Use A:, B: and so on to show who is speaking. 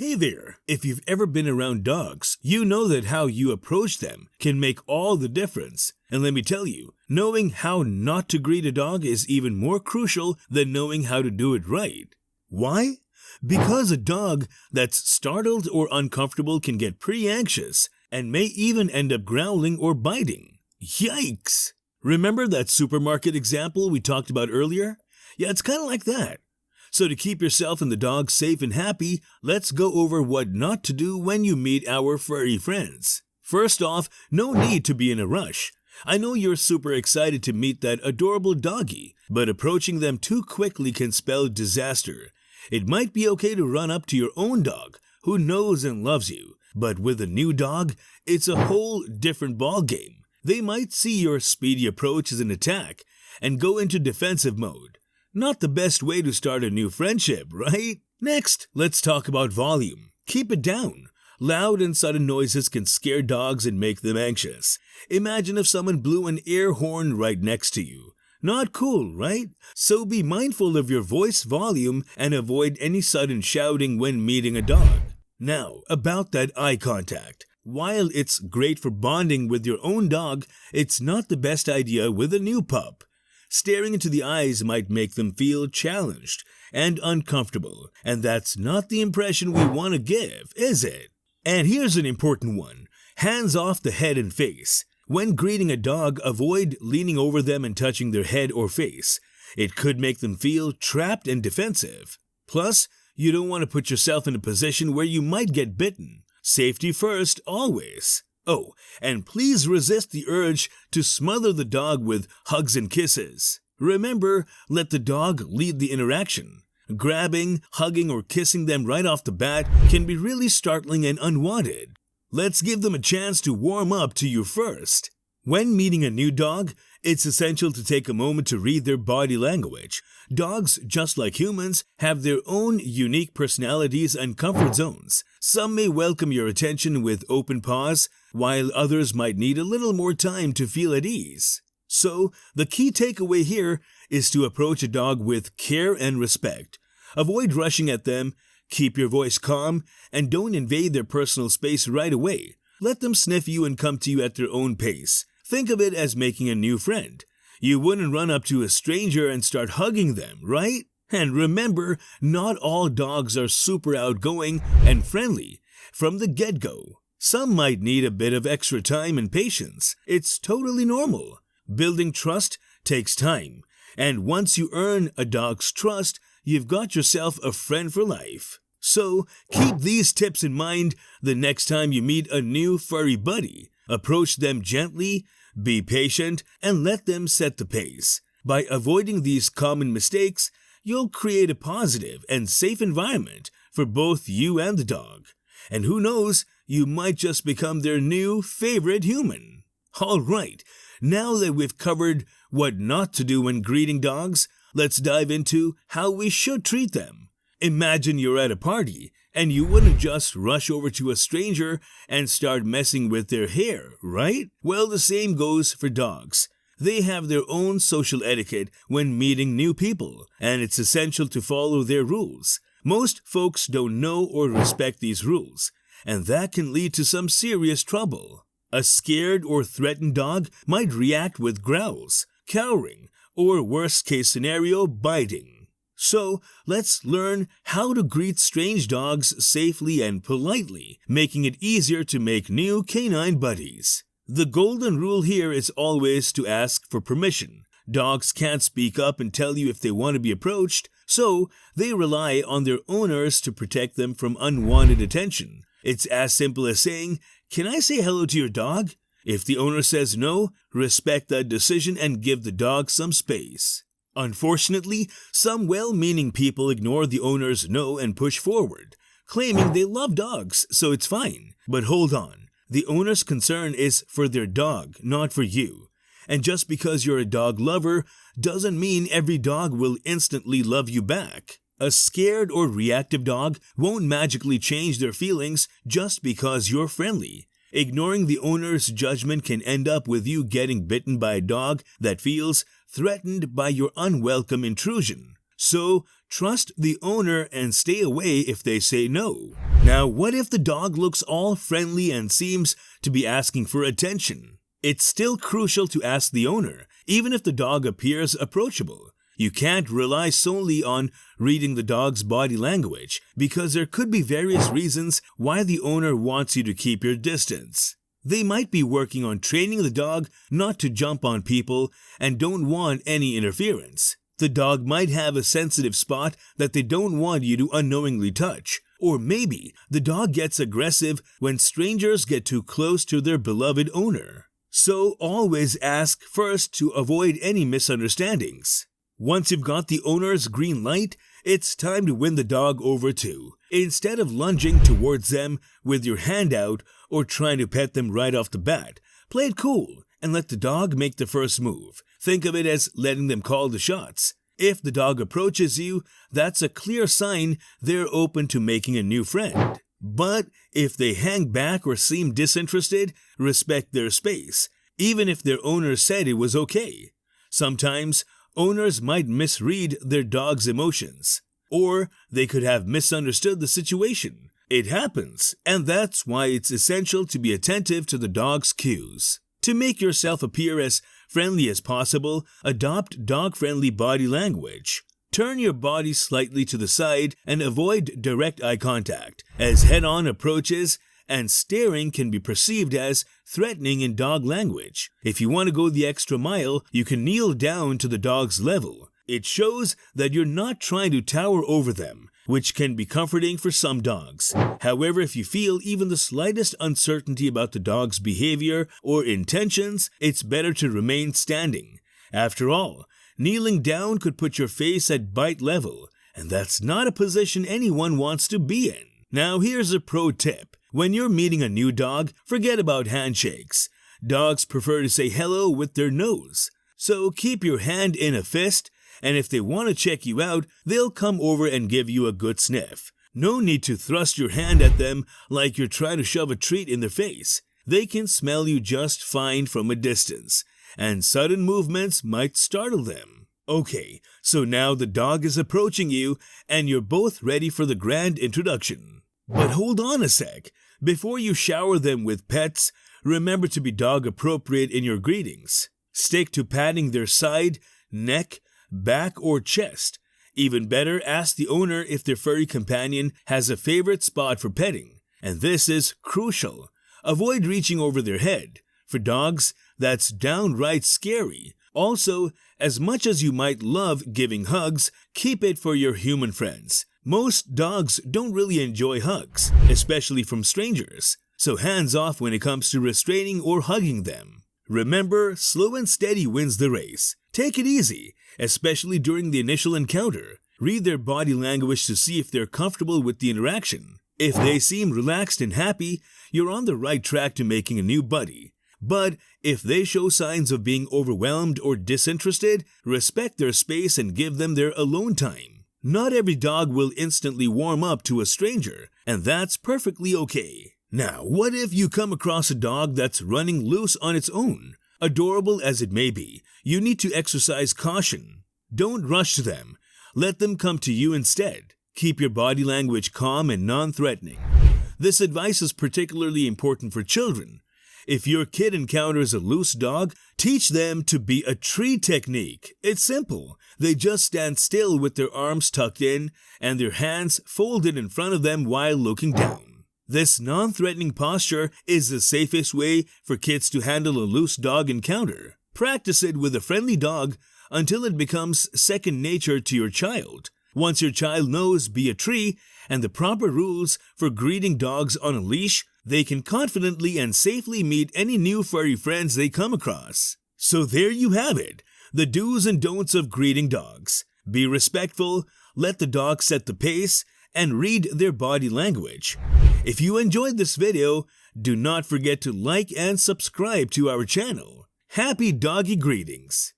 A: Hey there! If you've ever been around dogs, you know that how you approach them can make all the difference. And let me tell you, knowing how not to greet a dog is even more crucial than knowing how to do it right. Why? Because a dog that's startled or uncomfortable can get pretty anxious and may even end up growling or biting. Yikes! Remember that supermarket example we talked about earlier? Yeah, it's kind of like that. So to keep yourself and the dog safe and happy, let's go over what not to do when you meet our furry friends. First off, no need to be in a rush. I know you're super excited to meet that adorable doggy, but approaching them too quickly can spell disaster. It might be okay to run up to your own dog, who knows and loves you, but with a new dog, it's a whole different ballgame. They might see your speedy approach as an attack and go into defensive mode. Not the best way to start a new friendship, right? Next, let's talk about volume. Keep it down. Loud and sudden noises can scare dogs and make them anxious. Imagine if someone blew an air horn right next to you. Not cool, right? So be mindful of your voice volume and avoid any sudden shouting when meeting a dog. Now, about that eye contact. While it's great for bonding with your own dog, it's not the best idea with a new pup. Staring into the eyes might make them feel challenged and uncomfortable, and that's not the impression we want to give, is it? And here's an important one. Hands off the head and face. When greeting a dog, avoid leaning over them and touching their head or face. It could make them feel trapped and defensive. Plus, you don't want to put yourself in a position where you might get bitten. Safety first, always. Oh, and please resist the urge to smother the dog with hugs and kisses. Remember, let the dog lead the interaction. Grabbing, hugging, or kissing them right off the bat can be really startling and unwanted. Let's give them a chance to warm up to you first. When meeting a new dog, it's essential to take a moment to read their body language. Dogs, just like humans, have their own unique personalities and comfort zones. Some may welcome your attention with open paws, while others might need a little more time to feel at ease. So, the key takeaway here is to approach a dog with care and respect. Avoid rushing at them, keep your voice calm, and don't invade their personal space right away. Let them sniff you and come to you at their own pace. Think of it as making a new friend. You wouldn't run up to a stranger and start hugging them, right? And remember, not all dogs are super outgoing and friendly from the get-go. Some might need a bit of extra time and patience. It's totally normal. Building trust takes time, and once you earn a dog's trust, you've got yourself a friend for life. So, keep these tips in mind the next time you meet a new furry buddy. Approach them gently, be patient, and let them set the pace. By avoiding these common mistakes, you'll create a positive and safe environment for both you and the dog. And who knows, you might just become their new favorite human. Alright, now that we've covered what not to do when greeting dogs, let's dive into how we should treat them. Imagine you're at a party, and you wouldn't just rush over to a stranger and start messing with their hair, right? Well, the same goes for dogs. They have their own social etiquette when meeting new people, and it's essential to follow their rules. Most folks don't know or respect these rules, and that can lead to some serious trouble. A scared or threatened dog might react with growls, cowering, or worst case scenario, biting. So, let's learn how to greet strange dogs safely and politely, making it easier to make new canine buddies. The golden rule here is always to ask for permission. Dogs can't speak up and tell you if they want to be approached, so they rely on their owners to protect them from unwanted attention. It's as simple as saying, "Can I say hello to your dog?" If the owner says no, respect that decision and give the dog some space. Unfortunately, some well-meaning people ignore the owner's no and push forward, claiming they love dogs, so it's fine. But hold on, the owner's concern is for their dog, not for you. And just because you're a dog lover doesn't mean every dog will instantly love you back. A scared or reactive dog won't magically change their feelings just because you're friendly. Ignoring the owner's judgment can end up with you getting bitten by a dog that feels threatened by your unwelcome intrusion. So, trust the owner and stay away if they say no. Now, what if the dog looks all friendly and seems to be asking for attention? It's still crucial to ask the owner, even if the dog appears approachable. You can't rely solely on reading the dog's body language, because there could be various reasons why the owner wants you to keep your distance. They might be working on training the dog not to jump on people and don't want any interference. The dog might have a sensitive spot that they don't want you to unknowingly touch. Or maybe the dog gets aggressive when strangers get too close to their beloved owner. So always ask first to avoid any misunderstandings. Once you've got the owner's green light, it's time to win the dog over too. Instead of lunging towards them with your hand out or trying to pet them right off the bat, play it cool and let the dog make the first move. Think of it as letting them call the shots. If the dog approaches you, that's a clear sign they're open to making a new friend. But if they hang back or seem disinterested, respect their space, even if their owner said it was okay. Sometimes, owners might misread their dog's emotions, or they could have misunderstood the situation. It happens, and that's why it's essential to be attentive to the dog's cues. To make yourself appear as friendly as possible, adopt dog-friendly body language. Turn your body slightly to the side and avoid direct eye contact, as head-on approaches and staring can be perceived as threatening in dog language. If you want to go the extra mile, you can kneel down to the dog's level. It shows that you're not trying to tower over them, which can be comforting for some dogs. However, if you feel even the slightest uncertainty about the dog's behavior or intentions, it's better to remain standing. After all, kneeling down could put your face at bite level, and that's not a position anyone wants to be in. Now here's a pro tip. When you're meeting a new dog, forget about handshakes. Dogs prefer to say hello with their nose. So keep your hand in a fist, and if they want to check you out, they'll come over and give you a good sniff. No need to thrust your hand at them like you're trying to shove a treat in their face. They can smell you just fine from a distance, and sudden movements might startle them. Okay, so now the dog is approaching you, and you're both ready for the grand introduction. But hold on a sec. Before you shower them with pets, remember to be dog appropriate in your greetings. Stick to patting their side, neck, back, or chest. Even better, ask the owner if their furry companion has a favorite spot for petting. And this is crucial. Avoid reaching over their head. For dogs, that's downright scary. Also, as much as you might love giving hugs, keep it for your human friends. Most dogs don't really enjoy hugs, especially from strangers. So hands off when it comes to restraining or hugging them. Remember, slow and steady wins the race. Take it easy, especially during the initial encounter. Read their body language to see if they're comfortable with the interaction. If they seem relaxed and happy, you're on the right track to making a new buddy. But if they show signs of being overwhelmed or disinterested, respect their space and give them their alone time. Not every dog will instantly warm up to a stranger, and that's perfectly okay. Now, what if you come across a dog that's running loose on its own? Adorable as it may be, you need to exercise caution. Don't rush to them. Let them come to you instead. Keep your body language calm and non-threatening. This advice is particularly important for children. If your kid encounters a loose dog, teach them to be a tree technique. It's simple. They just stand still with their arms tucked in and their hands folded in front of them while looking down. This non-threatening posture is the safest way for kids to handle a loose dog encounter. Practice it with a friendly dog until it becomes second nature to your child. Once your child knows be a tree and the proper rules for greeting dogs on a leash, they can confidently and safely meet any new furry friends they come across. So there you have it, the do's and don'ts of greeting dogs. Be respectful, let the dog set the pace, and read their body language. If you enjoyed this video, do not forget to like and subscribe to our channel. Happy doggy greetings!